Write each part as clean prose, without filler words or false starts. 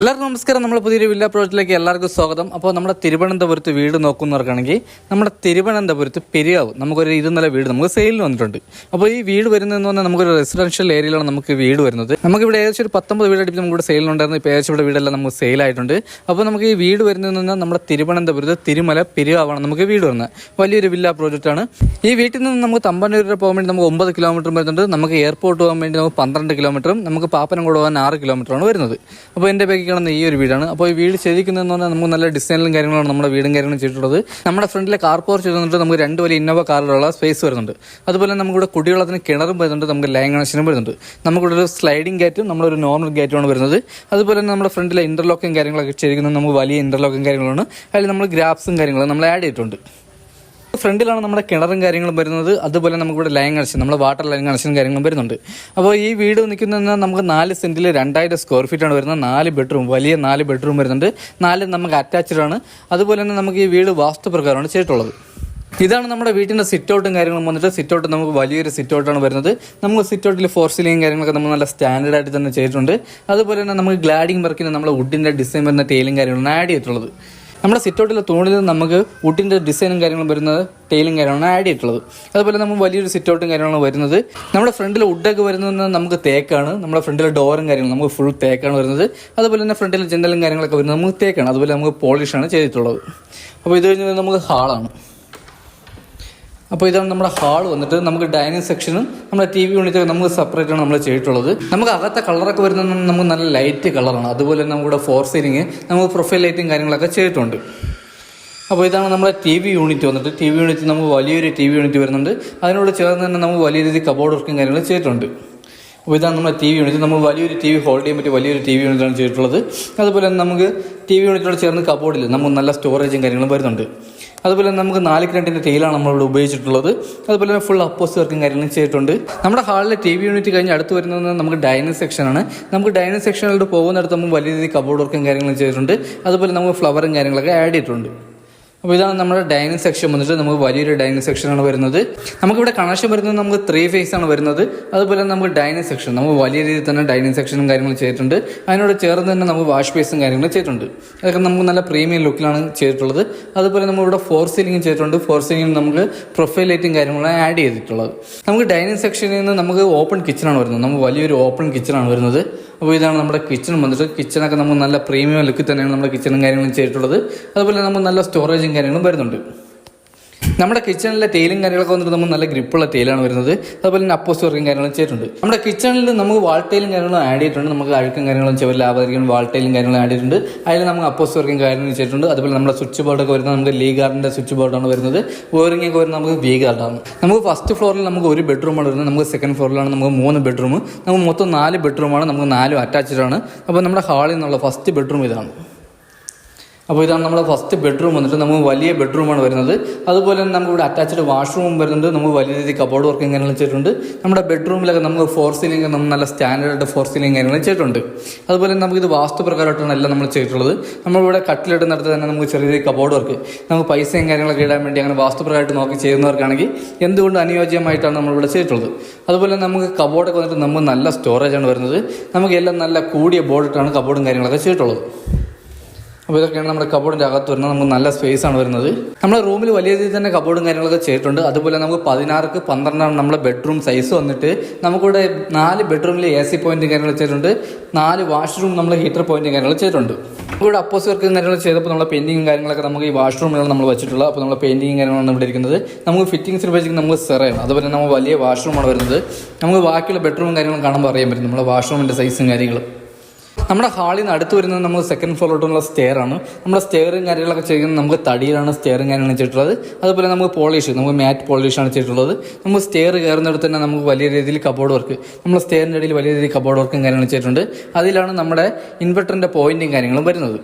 എല്ലാവർക്കും നമസ്കാരം. നമ്മുടെ പുതിയൊരു വില്ല പ്രോജക്റ്റിലേക്ക് എല്ലാവർക്കും സ്വാഗതം. അപ്പോൾ നമ്മുടെ തിരുവനന്തപുരത്ത് വീട് നോക്കുന്നവർക്കാണെങ്കിൽ നമ്മുടെ തിരുവനന്തപുരത്ത് പെരിയാവ് നമുക്കൊരു 2 നില വീട് നമുക്ക് സെയിലിന് വന്നിട്ടുണ്ട്. അപ്പോൾ ഈ വീട് വരുന്നതെന്ന് പറഞ്ഞാൽ നമുക്കൊരു റെസിഡൻഷ്യൽ ഏരിയയിലാണ് നമുക്ക് വീട് വരുന്നത്. നമുക്കിവിടെ ഏകദേശം ഒരു 19 വീട് അടുപ്പിച്ച് നമുക്കിവിടെ സെയിലുണ്ടായിരുന്നു. ഇപ്പോൾ ഏകദേശം ഇവിടെ വീടെല്ലാം നമുക്ക് സെയിലായിട്ടുണ്ട്. അപ്പോൾ നമുക്ക് ഈ വീട് വരുന്നതെന്ന് പറഞ്ഞാൽ നമ്മുടെ തിരുവനന്തപുരത്ത് തിരുമല പെരിയാവാണ് നമുക്ക് വീട് വരുന്നത്. വലിയൊരു വില്ല പ്രോജക്റ്റാണ്. ഈ വീട്ടിൽ നിന്ന് നമുക്ക് തമ്പാനൂർ വരെ പോകാൻ വേണ്ടി നമുക്ക് 9 കിലോമീറ്റർ വരുന്നുണ്ട്. നമുക്ക് എയർപോർട്ട് പോകാൻ വേണ്ടി നമുക്ക് 12 കിലോമീറ്ററും നമുക്ക് പാപ്പനംകോട് പോകാൻ 6 കിലോമീറ്ററാണ് വരുന്നത്. അപ്പോൾ എൻ്റെ ബാക്കി കാണുന്ന ഈ ഒരു വീടാണ്. അപ്പോൾ ഈ വീട് ശരിക്കുന്നതെന്ന് പറഞ്ഞാൽ നമുക്ക് നല്ല ഡിസൈനിലും കാര്യങ്ങളാണ് നമ്മുടെ വീടും കാര്യങ്ങളും ചെയ്തിട്ടുള്ളത്. നമ്മുടെ ഫ്രണ്ടിലെ കാർ പോർച്ച് വരുന്നുണ്ട്. നമുക്ക് 2 വലിയ ഇന്നോവ കാറിലുള്ള സ്പേസ് വരുന്നുണ്ട്. അതുപോലെ നമുക്കിവിടെ കുടിവെള്ളത്തിന് കിണറും വരുന്നുണ്ട്. നമുക്ക് ലൈൻ കണക്ഷനും വരുന്നുണ്ട്. നമുക്കിവിടെ ഒരു സ്ലൈഡിംഗ് ഗേറ്റും നമ്മളൊരു നോർമൽ ഗേറ്റുമാണ് വരുന്നത്. അതുപോലെ തന്നെ നമ്മുടെ ഫ്രണ്ടിലെ ഇന്റർലോക്കും കാര്യങ്ങളൊക്കെ ചെയ്തിരിക്കുന്നത് നമുക്ക് വലിയ ഇന്റർലോക്കും കാര്യങ്ങളാണ്. അതിൽ നമ്മൾ ഗ്രാഫ്സും കാര്യങ്ങളും നമ്മൾ ആഡ് ചെയ്തിട്ടുണ്ട്. ഫ്രണ്ടിലാണ് നമ്മുടെ കിണറും കാര്യങ്ങളും വരുന്നത്. അതുപോലെ നമുക്കിവിടെ ലൈൻ കണക്ഷൻ, നമ്മുടെ വാട്ടർ ലൈൻ കണക്ഷനും കാര്യങ്ങളും വരുന്നുണ്ട്. അപ്പോൾ ഈ വീട് നിൽക്കുന്നത് നമുക്ക് 4 സെന്റിൽ 2000 സ്ക്വയർ ഫീറ്റാണ് വരുന്നത്. 4 ബെഡ്റൂം, വലിയ 4 ബെഡ്റൂം വരുന്നുണ്ട്. 4 നമുക്ക് അറ്റാച്ച്ഡ് ആണ്. അതുപോലെ തന്നെ നമുക്ക് ഈ വീട് വാസ്തുപ്രകാരമാണ് ചെയ്തിട്ടുള്ളത്. ഇതാണ് നമ്മുടെ വീട്ടിൻ്റെ സിറ്റ് ഔട്ടും കാര്യങ്ങളും വന്നിട്ട്. സിറ്റ് ഔട്ട് നമുക്ക് വലിയൊരു സിറ്റ് ഔട്ടാണ് വരുന്നത്. നമുക്ക് സിറ്റ് ഔട്ടിൽ 4 സീലിംഗ് കാര്യങ്ങളൊക്കെ നമ്മൾ നല്ല സ്റ്റാൻഡേർഡ് ആയിട്ട് തന്നെ ചെയ്തിട്ടുണ്ട്. അതുപോലെ തന്നെ നമുക്ക് ഗ്ലാഡിംഗ് വർക്കിന് നമ്മൾ വുഡിൻ്റെ ഡിസൈൻ വരുന്ന ടൈലും കാര്യങ്ങളാണ് ആഡ് ചെയ്തിട്ടുള്ളത്. നമ്മുടെ സിറ്റ് ഔട്ടിലെ തൂണിൽ നമുക്ക് വുഡിൻ്റെ ഡിസൈനും കാര്യങ്ങളും വരുന്നത് ടൈലും കാര്യങ്ങളാണ് ആഡ് ചെയ്തിട്ടുള്ളത്. അതുപോലെ നമുക്ക് വലിയൊരു സിറ്റ് ഔട്ടും കാര്യങ്ങളാണ് വരുന്നത്. നമ്മുടെ ഫ്രണ്ടിൽ വുഡൊക്കെ വരുന്നത് നമുക്ക് തേക്കാണ്. നമ്മുടെ ഫ്രണ്ടിലെ ഡോറും കാര്യങ്ങളും നമുക്ക് ഫുൾ തേക്കാണ് വരുന്നത്. അതുപോലെ തന്നെ ഫ്രണ്ടിലെ ജനലും കാര്യങ്ങളൊക്കെ വരുന്നത് നമുക്ക് തേക്കാണ്. അതുപോലെ നമുക്ക് പോളിഷാണ് ചെയ്തിട്ടുള്ളത്. അപ്പോൾ ഇത് കഴിഞ്ഞ് നമുക്ക് ഹാളാണ്. അപ്പോൾ ഇതാണ് നമ്മുടെ ഹാൾ വന്നിട്ട്. നമുക്ക് ഡൈനിങ് സെക്ഷനും നമ്മുടെ TV യൂണിറ്റ് നമുക്ക് സെപ്പറേറ്റ് ആണ് നമ്മൾ ചെയ്തിട്ടുള്ളത്. നമുക്ക് അകത്തെ കളറൊക്കെ വരുന്നത് നമുക്ക് നല്ല ലൈറ്റ് കളറാണ്. അതുപോലെ തന്നെ നമ്മുടെ 4 സീലിംഗ് നമുക്ക് പ്രൊഫൈൽ ലൈറ്റും കാര്യങ്ങളൊക്കെ ചെയ്തിട്ടുണ്ട്. അപ്പോൾ ഇതാണ് നമ്മുടെ TV യൂണിറ്റ് വന്നിട്ട്. TV യൂണിറ്റ് നമുക്ക് വലിയൊരു TV യൂണിറ്റ് വരുന്നുണ്ട്. അതിനോട് ചേർന്ന് തന്നെ നമുക്ക് വലിയ രീതിയിൽ കബോർഡ് വർക്കും കാര്യങ്ങളും ചെയ്തിട്ടുണ്ട്. അപ്പോൾ ഇതാണ് നമ്മുടെ TV യൂണിറ്റ്. നമുക്ക് വലിയൊരു TV ഹോൾഡ് ചെയ്യാൻ പറ്റിയ വലിയൊരു TV യൂണിറ്റാണ് ചെയ്തിട്ടുള്ളത്. അതുപോലെ തന്നെ നമുക്ക് TV യൂണിറ്റിനോട് ചേർന്ന് കബോർഡിൽ നമുക്ക് നല്ല സ്റ്റോറേജും കാര്യങ്ങളും വരുന്നുണ്ട്. അതുപോലെ നമുക്ക് 4x2 ടൈലാണ് നമ്മളിവിടെ ഉപയോഗിച്ചിട്ടുള്ളത്. അതുപോലെ തന്നെ ഫുൾ അപ്പോസ് വർക്കും കാര്യങ്ങളും ചെയ്തിട്ടുണ്ട്. നമ്മുടെ ഹാളിലെ TV യൂണിറ്റ് കഴിഞ്ഞ് അടുത്ത് വരുന്നത് നമുക്ക് ഡൈനിങ് സെക്ഷനാണ്. നമുക്ക് ഡൈനിങ് സെക്ഷനിലോട്ട് പോകുന്നിടത്ത് നമുക്ക് വലിയ രീതിയിൽ കബോർഡ് വർക്കും കാര്യങ്ങളും ചെയ്തിട്ടുണ്ട്. അതുപോലെ നമുക്ക് ഫ്ലവറും കാര്യങ്ങളൊക്കെ ആഡ് ചെയ്തിട്ടുണ്ട്. അപ്പോൾ ഇതാണ് നമ്മുടെ ഡൈനിങ് സെക്ഷൻ വന്നിട്ട്. നമുക്ക് വലിയൊരു ഡൈനിങ് സെക്ഷനാണ് വരുന്നത്. നമുക്കിവിടെ കണക്ഷൻ വരുന്നത് നമുക്ക് 3 ഫേസ് ആണ് വരുന്നത്. അതുപോലെ നമുക്ക് ഡൈനിങ് സെക്ഷൻ നമുക്ക് വലിയ രീതിയിൽ തന്നെ ഡൈനിങ് സെക്ഷനും കാര്യങ്ങളും ചെയ്തിട്ടുണ്ട്. അതിനോട് ചേർന്ന് തന്നെ നമുക്ക് വാഷ് ബേസും കാര്യങ്ങളും ചെയ്തിട്ടുണ്ട്. അതൊക്കെ നമുക്ക് നല്ല പ്രീമിയം ലുക്കിലാണ് ചെയ്തിട്ടുള്ളത്. അതുപോലെ നമ്മളിവിടെ 4 സീലിംഗ് ചെയ്തിട്ടുണ്ട്. 4 സീലിംഗ് നമുക്ക് പ്രൊഫൈൽ ലൈറ്റും കാര്യങ്ങളാണ് ആഡ് ചെയ്തിട്ടുള്ളത്. നമുക്ക് ഡൈനിങ് സെക്ഷനിൽ നിന്ന് നമുക്ക് ഓപ്പൺ കിച്ചണാണ് വരുന്നത്. നമുക്ക് വലിയൊരു ഓപ്പൺ കിച്ചണാണ് വരുന്നത്. അപ്പോൾ ഇതാണ് നമ്മുടെ കിച്ചൺ വന്നിട്ട്. കിച്ചണൊക്കെ നമുക്ക് നല്ല പ്രീമിയം ലുക്കിൽ തന്നെയാണ് നമ്മുടെ കിച്ചണും കാര്യങ്ങളും ചെയ്തിട്ടുള്ളത്. അതുപോലെ നമുക്ക് നല്ല സ്റ്റോറേജും കാര്യങ്ങളും വരുന്നുണ്ട്. നമ്മുടെ കിച്ചണിലെ ടൈലും കാര്യങ്ങളൊക്കെ വന്നിട്ട് നമുക്ക് നല്ല ഗ്രിപ്പുള്ള ടൈലാണ് വരുന്നത്. അതുപോലെ തന്നെ അപ്പോസ് വർക്കും കാര്യങ്ങളും ചെയ്തിട്ടുണ്ട്. നമ്മുടെ കിച്ചണിൽ നമുക്ക് വാൾ ടൈലും കാര്യങ്ങളും ആഡ് ചെയ്തിട്ടുണ്ട്. നമുക്ക് അഴുക്കും കാര്യങ്ങളും ചെവലാവാതിരിക്കാൻ വാൾ ടൈലും കാര്യങ്ങളും ആഡ് ചെയ്തിട്ടുണ്ട്. അതിൽ നമുക്ക് അപ്പോസ് വർക്കും കാര്യങ്ങളും ചെയ്തിട്ടുണ്ട്. അതുപോലെ നമ്മുടെ സ്വിച്ച് ബോർഡൊക്കെ വരുന്നത് നമുക്ക് ലീ ഗാർഡിൻ്റെ സ്വിച്ച് ബോർഡാണ് വരുന്നത്. വയറിംഗ് ഒക്കെ വരുന്നത് നമുക്ക് വി ഗാർഡാണ്. നമുക്ക് ഫസ്റ്റ് ഫ്ലോറിൽ നമുക്ക് 1 ബെഡ്റൂമാണ് വരുന്നത്. നമുക്ക് സെക്കൻഡ് ഫ്ലോറിലാണ് നമുക്ക് 3 ബെഡ്റൂം. നമുക്ക് മൊത്തം 4 ബെഡ്റൂമാണ്. നമുക്ക് 4 അറ്റാച്ച്ഡ് ആണ്. അപ്പോൾ നമ്മുടെ ഹാളിൽ നിന്നുള്ള ഫസ്റ്റ് ബെഡ്റൂം ഇതാണ്. അപ്പോൾ ഇതാണ് നമ്മുടെ ഫസ്റ്റ് ബെഡ്റൂം വന്നിട്ട്. നമുക്ക് വലിയ ബെഡ്റൂമാണ് വരുന്നത്. അതുപോലെ തന്നെ നമുക്കിവിടെ അറ്റാച്ച്ഡ് വാഷ്റൂം വരുന്നുണ്ട്. നമുക്ക് വലിയ രീതിയിൽ കബോർഡ് വർക്കും കാര്യങ്ങളും ചെയ്തിട്ടുണ്ട്. നമ്മുടെ ബെഡ്റൂമിലൊക്കെ നമുക്ക് 4 സീലിംഗ് നമുക്ക് നല്ല സ്റ്റാൻഡേർഡ് 4 സീലിംഗ് കാര്യങ്ങളും ചെയ്തിട്ടുണ്ട്. അതുപോലെ നമുക്കിത് വാസ്തുപ്രകാരമായിട്ടാണ് എല്ലാം നമ്മൾ ചെയ്തിട്ടുള്ളത്. നമ്മളിവിടെ കട്ടിലിടുന്നിടത്ത് തന്നെ നമുക്ക് ചെറിയ രീതിയിൽ കബോർഡ് വർക്ക് നമുക്ക് പൈസയും കാര്യങ്ങളൊക്കെ ഇടാൻ വേണ്ടി അങ്ങനെ വാസ്തുപ്രകാരമായിട്ട് നോക്കി ചെയ്യുന്നവർക്കാണെങ്കിൽ എന്തുകൊണ്ട് അനുയോജ്യമായിട്ടാണ് നമ്മളിവിടെ ചെയ്തിട്ടുള്ളത്. അതുപോലെ നമുക്ക് കബോർഡൊക്കെ വന്നിട്ട് നമുക്ക് നല്ല സ്റ്റോറേജാണ് വരുന്നത്. നമുക്ക് എല്ലാം നല്ല കൂടിയ ബോർഡിട്ടാണ് കബോർഡും കാര്യങ്ങളൊക്കെ ചെയ്തിട്ടുള്ളത്. അപ്പോൾ ഇതൊക്കെയാണ് നമ്മുടെ കബോർഡിൻ്റെ അകത്ത് വരുന്നത്. നമുക്ക് നല്ല സ്പേസ് ആണ് വരുന്നത്. നമ്മുടെ റൂമിൽ വലിയ രീതിയിൽ തന്നെ കബോർഡും കാര്യങ്ങളൊക്കെ ചെയ്തിട്ടുണ്ട്. അതുപോലെ നമുക്ക് 16ക്ക് 12 നമ്മുടെ ബെഡ്റൂം സൈസ് വന്നിട്ട്. നമുക്കിവിടെ 4 ബെഡ്റൂമിൽ AC പോയിന്റും കാര്യങ്ങൾ ചെയ്തിട്ടുണ്ട്. 4 വാഷ്റൂം നമ്മൾ ഹീറ്റർ പോയിന്റും കാര്യങ്ങൾ ചെയ്തിട്ടുണ്ട്. ഇവിടെ അപ്പോസ് വർക്കും കാര്യങ്ങൾ ചെയ്തപ്പോൾ നമ്മുടെ പെയിന്റിങ്ങും കാര്യങ്ങളൊക്കെ നമുക്ക് ഈ വാഷ്റൂമിലാണ് നമ്മൾ വെച്ചിട്ടുള്ളത്. അപ്പോൾ നമ്മുടെ പെയിന്റിങ്ങും കാര്യങ്ങളാണ് ഇവിടെ ഇരിക്കുന്നത്. നമുക്ക് ഫിറ്റിംഗ്സിന് ഉപയോഗിച്ച് നമുക്ക് സെറയാണ്. അതുപോലെ നമുക്ക് വലിയ വാഷ്റൂമാണ് വരുന്നത്. നമുക്ക് ബാക്കിയുള്ള ബെഡ്റൂമും കാര്യങ്ങളും കാണുമ്പോൾ അറിയാൻ പറ്റും നമ്മുടെ വാഷ്റൂമിൻ്റെ സൈസും കാര്യങ്ങളും. നമ്മുടെ ഹാളിൽ നിന്ന് അടുത്ത് വരുന്നത് നമുക്ക് സെക്കൻഡ് ഫ്ലോറിലോട്ടുള്ള സ്റ്റെയർ ആണ്. നമ്മുടെ സ്റ്റെയറും കാര്യങ്ങളൊക്കെ ചെയ്യുന്നത് നമുക്ക് തടിയിലാണ് സ്റ്റെയറും കാര്യങ്ങളും ചെയ്തിട്ടുള്ളത്. അതുപോലെ നമുക്ക് പോളിഷ്, നമുക്ക് മാറ്റ് പോളിഷാണ് ചെയ്തിട്ടുള്ളത്. നമുക്ക് സ്റ്റെയർ കയറുന്നിടത്ത് തന്നെ നമുക്ക് വലിയ രീതിയിൽ കബോർഡ് വർക്ക്, നമ്മൾ സ്റ്റെയറിൻ്റെ ഇടയിൽ വലിയ രീതിയിൽ കബോർഡ് വർക്കും കാര്യങ്ങളും ചെയ്തിട്ടുണ്ട്. അതിലാണ് നമ്മുടെ ഇൻവെർട്ടറിൻ്റെ പോയിന്റും കാര്യങ്ങളും വരുന്നത്.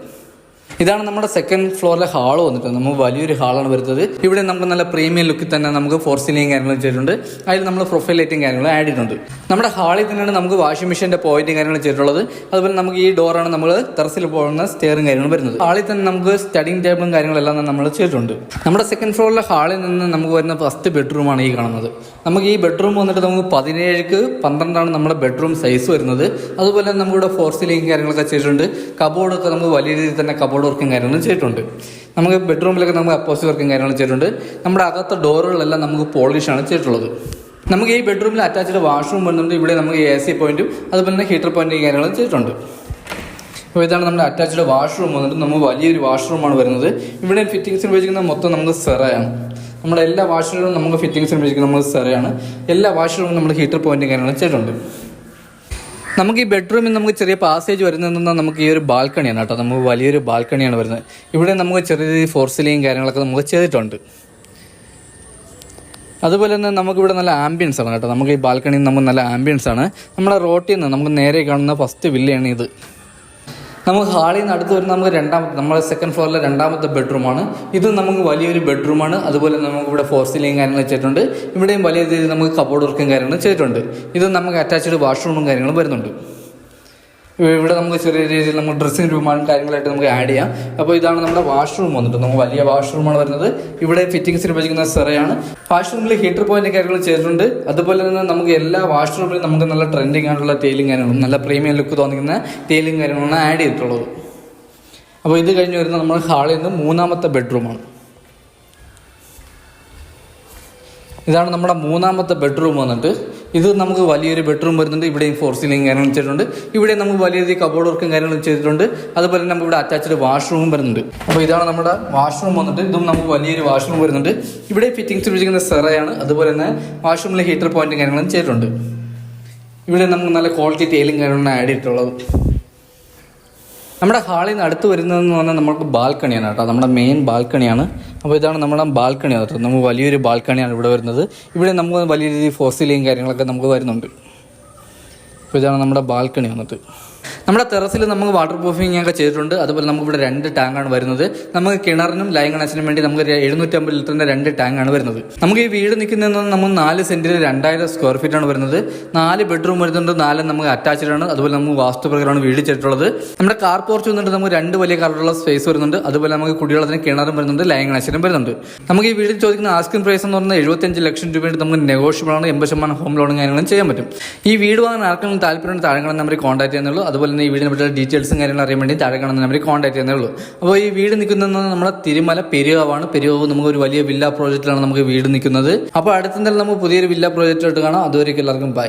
ഇതാണ് നമ്മുടെ സെക്കൻഡ് ഫ്ലോറിലെ ഹാൾ വന്നിട്ട് നമുക്ക് വലിയൊരു ഹാളാണ് വരുന്നത്. ഇവിടെ നമുക്ക് നല്ല പ്രീമിയം ലുക്കിൽ തന്നെ നമുക്ക് ഫോർ സീലിംഗ് കാര്യങ്ങൾ ചെയ്തിട്ടുണ്ട്. അതിൽ നമ്മൾ പ്രൊഫൈൽ ലൈറ്റും കാര്യങ്ങളും ആഡ് ചെയ്തിട്ടുണ്ട്. നമ്മുടെ ഹാളിൽ തന്നെയാണ് നമുക്ക് വാഷിംഗ് മെഷീൻ്റെ പോയിന്റും കാര്യങ്ങളും ചെയ്തിട്ടുള്ളത്. അതുപോലെ നമുക്ക് ഈ ഡോറാണ് നമ്മൾ ടെറസിൽ പോകുന്ന സ്റ്റെയറും കാര്യങ്ങളും വരുന്നത്. ഹാളിൽ തന്നെ നമുക്ക് സ്റ്റഡിങ് ടേബിളും കാര്യങ്ങളെല്ലാം നമ്മൾ ചെയ്തിട്ടുണ്ട്. നമ്മുടെ സെക്കൻഡ് ഫ്ലോറിലെ ഹാളിൽ നിന്ന് നമുക്ക് വരുന്ന ഫസ്റ്റ് ബെഡ്റൂമാണ് ഈ കാണുന്നത്. നമുക്ക് ഈ ബെഡ്റൂം വന്നിട്ട് നമുക്ക് 17x12 നമ്മുടെ ബെഡ്റൂം സൈസ് വരുന്നത്. അതുപോലെ നമുക്കിവിടെ ഫോർ സീലിംഗ് കാര്യങ്ങളൊക്കെ ചെയ്തിട്ടുണ്ട്. കബോർഡൊക്കെ നമുക്ക് വലിയ രീതിയിൽ തന്നെ കബോർഡ് വർക്കും കാര്യങ്ങളും ചെയ്തിട്ടുണ്ട്. നമുക്ക് ബെഡ്റൂമിലൊക്കെ നമുക്ക് അപ്പോസിറ്റ് വർക്കും കാര്യങ്ങളും ചെയ്തിട്ടുണ്ട്. നമ്മുടെ അകത്തെ ഡോറുകളെല്ലാം നമുക്ക് പോളിഷാണ് ചെയ്തിട്ടുള്ളത്. നമുക്ക് ഈ ബെഡ്റൂമിൽ അറ്റാച്ച്ഡ് വാഷ്റൂം വരുന്നുണ്ട്. ഇവിടെ നമുക്ക് AC പോയിന്റും അതുപോലെ തന്നെ ഹീറ്റർ പോയിന്റും കാര്യങ്ങളും ചെയ്തിട്ടുണ്ട്. അപ്പോൾ ഇതാണ് നമ്മുടെ അറ്റാച്ച്ഡ് വാഷ്റൂം വന്നിട്ട് നമുക്ക് വലിയൊരു വാഷ്റൂമാണ് വരുന്നത്. ഇവിടെ ഫിറ്റിംഗ്സിന് ഉപയോഗിക്കുന്ന മൊത്തം നമുക്ക് സെറയാണ്. നമ്മുടെ എല്ലാ വാഷ്റൂമിലും നമുക്ക് ഫിറ്റിംഗ്സിന് ഉപയോഗിക്കുന്ന നമുക്ക് സെറയാണ്. എല്ലാ വാഷ്റൂമിലും നമ്മൾ ഹീറ്റർ പോയിന്റും കാര്യങ്ങളും ചെയ്തിട്ടുണ്ട്. നമുക്ക് ഈ ബെഡ്റൂമിൽ നമുക്ക് ചെറിയ പാസേജ് വരുന്നതെന്നാൽ നമുക്ക് ഈ ഒരു ബാൽക്കണിയാണ് കേട്ടോ. നമുക്ക് വലിയൊരു ബാൽക്കണിയാണ് വരുന്നത്. ഇവിടെ നമുക്ക് ചെറിയ രീതിയിൽ ഫോർ സീലിംഗ് കാര്യങ്ങളൊക്കെ നമുക്ക് ചെയ്തിട്ടുണ്ട്. അതുപോലെ തന്നെ നമുക്കിവിടെ നല്ല ആംബിയൻസ് ആണ് കേട്ടോ. നമുക്ക് ഈ ബാൽക്കണിയിൽ നമുക്ക് നല്ല ആംബിയൻസ് ആണ്. നമ്മുടെ റോട്ടിൽ നിന്ന് നമുക്ക് നേരെ കാണുന്ന ഫസ്റ്റ് വില്ലയാണ് ഇത്. നമുക്ക് ഹാളിൽ നിന്ന് അടുത്ത് വരുന്ന നമുക്ക് നമ്മുടെ സെക്കൻഡ് ഫ്ലോറിലെ രണ്ടാമത്തെ ബെഡ്റൂമാണ്. ഇത് നമുക്ക് വലിയൊരു ബെഡ്റൂമാണ്. അതുപോലെ നമുക്ക് ഇവിടെ ഫോർ സീലിംഗ് കാര്യങ്ങൾ ചെയ്തിട്ടുണ്ട്. ഇവിടെയും വലിയ രീതിയിൽ നമുക്ക് കബോർഡ് വർക്കും കാര്യങ്ങളും ചെയ്തിട്ടുണ്ട്. ഇത് നമുക്ക് അറ്റാച്ച്ഡ് വാഷ്റൂമും കാര്യങ്ങളും വരുന്നുണ്ട്. ഇവിടെ നമുക്ക് ചെറിയ രീതിയിൽ നമുക്ക് ഡ്രസ്സിംഗ് റൂമാണ് കാര്യങ്ങളായിട്ട് നമുക്ക് ആഡ് ചെയ്യാം. അപ്പോൾ ഇതാണ് നമ്മുടെ വാഷ്റൂം വന്നിട്ട് നമുക്ക് വലിയ വാഷ്റൂമാണ് വരുന്നത്. ഇവിടെ ഫിറ്റിംഗ്സിന് ഉപയോഗിക്കുന്ന സെറയാണ്. വാഷ്റൂമിൽ ഹീറ്റർ പോയിന്റ് കാര്യങ്ങൾ ചെയ്തിട്ടുണ്ട്. അതുപോലെ തന്നെ നമുക്ക് എല്ലാ വാഷ്റൂമിലും നമുക്ക് നല്ല ട്രെൻഡിങ് ആയിട്ടുള്ള ടൈലും കാര്യങ്ങളും നല്ല പ്രീമിയം ലുക്ക് തോന്നിക്കുന്ന ടൈലും കാര്യങ്ങളാണ് ആഡ് ചെയ്തിട്ടുള്ളത്. അപ്പോൾ ഇത് കഴിഞ്ഞ് വരുന്ന നമ്മൾ ഹാളിൽ നിന്ന് മൂന്നാമത്തെ ബെഡ്റൂമാണ്. ഇതാണ് നമ്മുടെ മൂന്നാമത്തെ ബെഡ്റൂം വന്നിട്ട്. ഇത് നമുക്ക് വലിയൊരു ബെഡ്റൂം വരുന്നുണ്ട്. ഇവിടെയും ഫോർ സീലിംഗ് കാര്യങ്ങളും ചെയ്തിട്ടുണ്ട്. ഇവിടെ നമുക്ക് വലിയ രീതിയിൽ കബോർഡ് വർക്കും കാര്യങ്ങളും ചെയ്തിട്ടുണ്ട്. അതുപോലെ തന്നെ നമുക്ക് ഇവിടെ അറ്റാച്ച്ഡ് വാഷ്റൂമും വരുന്നുണ്ട്. അപ്പോൾ ഇതാണ് നമ്മുടെ വാഷ്റൂം വന്നിട്ട്. ഇതും നമുക്ക് വലിയൊരു വാഷ്റൂം വരുന്നുണ്ട്. ഇവിടെ ഫിറ്റിംഗ്സ് ഉപയോഗിക്കുന്ന സെറയാണ്. അതുപോലെ തന്നെ വാഷ്റൂമിലെ ഹീറ്റർ പോയിന്റും കാര്യങ്ങളും ചെയ്തിട്ടുണ്ട്. ഇവിടെ നമുക്ക് നല്ല ക്വാളിറ്റി ടൈലും കാര്യങ്ങളാണ് ആഡ് ചെയ്തിട്ടുള്ളത്. നമ്മുടെ ഹാളിൽ നിന്ന് അടുത്ത് വരുന്നതെന്ന് പറഞ്ഞാൽ നമുക്ക് ബാൽക്കണിയാണ് കേട്ടോ. നമ്മുടെ മെയിൻ ബാൽക്കണിയാണ്. അപ്പോൾ ഇതാണ് നമ്മുടെ ബാൽക്കണി കേട്ടോ. നമുക്ക് വലിയൊരു ബാൽക്കണിയാണ് ഇവിടെ വരുന്നത്. ഇവിടെ നമുക്ക് വലിയ രീതിയിൽ ഫോർ സീലിംഗ് കാര്യങ്ങളൊക്കെ നമുക്ക് വരുന്നുണ്ട്. അപ്പോൾ ഇതാണ് നമ്മുടെ ബാൽക്കണി വന്നിട്ട്. നമ്മുടെ ടെറസിൽ നമുക്ക് വാട്ടർ പ്രൂഫിംഗ് ഒക്കെ ചെയ്തിട്ടുണ്ട്. അതുപോലെ നമുക്ക് ഇവിടെ 2 ടാങ്കാണ് വരുന്നത്. നമുക്ക് കിണറിനും ലൈൻ കണക്ഷനും വേണ്ടി നമുക്ക് 750 ലിറ്ററിൻ്റെ 2 ടാങ്കാണ് വരുന്നത്. നമുക്ക് ഈ വീട് നിൽക്കുന്നതെന്ന് നമ്മൾ 4 സെന്റിൽ 2000 സ്ക്വയർ ഫീറ്റ് ആണ് വരുന്നത്. 4 ബെഡ്റൂം വരുന്നുണ്ട്. 4 നമുക്ക് അറ്റാച്ച്ഡ് ആണ്. അതുപോലെ നമുക്ക് വാസ്തുപ്രകാരമാണ് വീട് ചെയ്തിട്ടുള്ളത്. നമ്മുടെ കാർ പോർച്ച് വന്നിട്ട് നമുക്ക് 2 വലിയ കാറുള്ള സ്പേസ് വരുന്നുണ്ട്. അതുപോലെ നമുക്ക് കുടിവെള്ളത്തിന് കിണറും വരുന്നുണ്ട്, ലൈൻ കണക്ഷനും വരുന്നുണ്ട്. നമുക്ക് ഈ വീടിൽ ചോദിക്കുന്ന ആസ്കിംഗ് പ്രൈസ് എന്ന് പറഞ്ഞാൽ 75 ലക്ഷം രൂപയായിട്ട് നമുക്ക് നെഗോഷ്യബിൾ ആണ്. 80% ഹോം ലോണും കാര്യങ്ങളും ചെയ്യാൻ പറ്റും. ഈ വീട് വാങ്ങാൻ ആർക്കെങ്കിലും താല്പര്യം താഴെ കാണുന്ന നമ്പറിൽ കോൺടാക്ട് ചെയ്യുന്നുള്ളൂ. അതുപോലെ തന്നെ ഈ വീടിനെ പറ്റിയുള്ള ഡീറ്റെയിൽസും കാര്യങ്ങളും അറിയാൻ വേണ്ടി താഴെ കാണുന്ന നമ്പറിൽ കോൺടാക്ട് ചെയ്യുന്നേ ഉള്ളൂ. അപ്പോൾ ഈ വീട് നിൽക്കുന്നത് നമ്മുടെ തിരുമല പെരുകാവാണ്. പെരുകാവ് നമുക്ക് ഒരു വലിയ വില്ല പ്രോജക്റ്റിലാണ് നമുക്ക് വീട് നിൽക്കുന്നത്. അപ്പോൾ അടുത്ത നമുക്ക് പുതിയൊരു വില്ല പ്രോജക്റ്റായിട്ട് കാണാം. അതുവരെയൊക്കെ എല്ലാവർക്കും ബൈ.